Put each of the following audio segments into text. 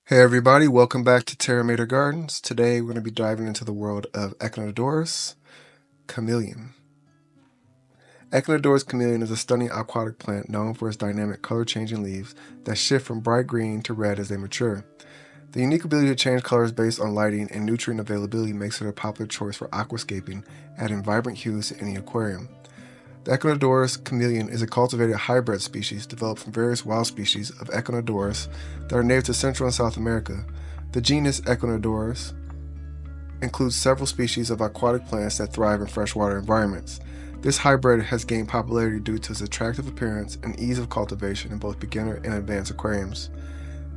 Hey everybody, welcome back to Terra Mater Gardens. Today we're going to be diving into the world of Echinodorus Chameleon. Echinodorus Chameleon is a stunning aquatic plant known for its dynamic color-changing leaves that shift from bright green to red as they mature. The unique ability to change colors based on lighting and nutrient availability makes it a popular choice for aquascaping, adding vibrant hues to any aquarium. The Echinodorus Chameleon is a cultivated hybrid species developed from various wild species of Echinodorus that are native to Central and South America. The genus Echinodorus includes several species of aquatic plants that thrive in freshwater environments. This hybrid has gained popularity due to its attractive appearance and ease of cultivation in both beginner and advanced aquariums.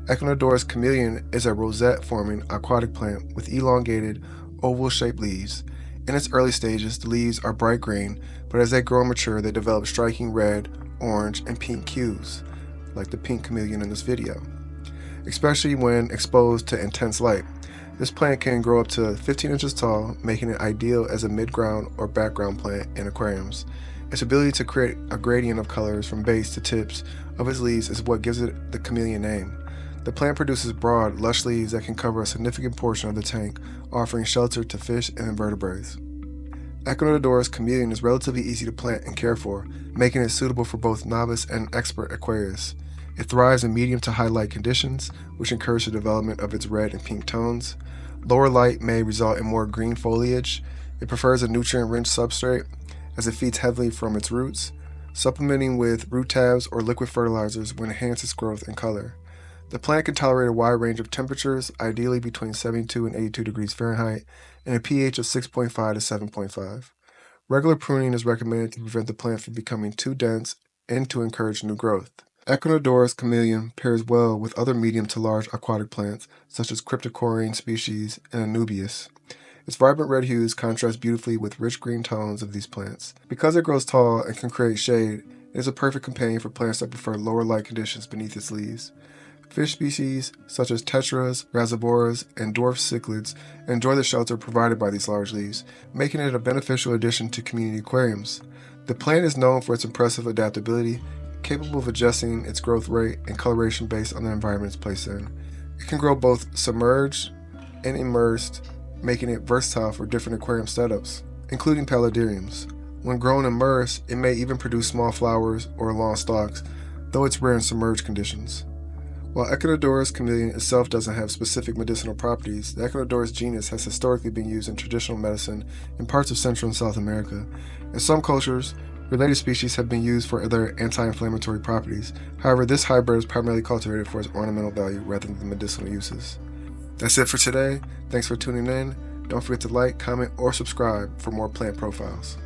Echinodorus Chameleon is a rosette-forming aquatic plant with elongated, oval-shaped leaves. In its early stages, the leaves are bright green, but as they grow and mature, they develop striking red, orange, and pink hues, like the pink chameleon in this video, especially when exposed to intense light. This plant can grow up to 15 inches tall, making it ideal as a mid-ground or background plant in aquariums. Its ability to create a gradient of colors from base to tips of its leaves is what gives it the chameleon name. The plant produces broad, lush leaves that can cover a significant portion of the tank, offering shelter to fish and invertebrates. Echinodorus Chameleon is relatively easy to plant and care for, making it suitable for both novice and expert aquarists. It thrives in medium to high light conditions, which encourage the development of its red and pink tones. Lower light may result in more green foliage. It prefers a nutrient-rich substrate, as it feeds heavily from its roots. Supplementing with root tabs or liquid fertilizers will enhance its growth and color. The plant can tolerate a wide range of temperatures, ideally between 72 and 82 degrees Fahrenheit, and a pH of 6.5 to 7.5. Regular pruning is recommended to prevent the plant from becoming too dense and to encourage new growth. Echinodorus Chameleon pairs well with other medium to large aquatic plants, such as cryptocoryne species and Anubias. Its vibrant red hues contrast beautifully with rich green tones of these plants. Because it grows tall and can create shade, it is a perfect companion for plants that prefer lower light conditions beneath its leaves. Fish species such as tetras, razoboras, and dwarf cichlids enjoy the shelter provided by these large leaves, making it a beneficial addition to community aquariums. The plant is known for its impressive adaptability, capable of adjusting its growth rate and coloration based on the environment it's placed in. It can grow both submerged and immersed, making it versatile for different aquarium setups, including paludariums. When grown immersed, it may even produce small flowers or long stalks, though it's rare in submerged conditions. While Echinodorus Chameleon itself doesn't have specific medicinal properties, the Echinodorus genus has historically been used in traditional medicine in parts of Central and South America. In some cultures, related species have been used for other anti-inflammatory properties. However, this hybrid is primarily cultivated for its ornamental value rather than medicinal uses. That's it for today. Thanks for tuning in. Don't forget to like, comment, or subscribe for more plant profiles.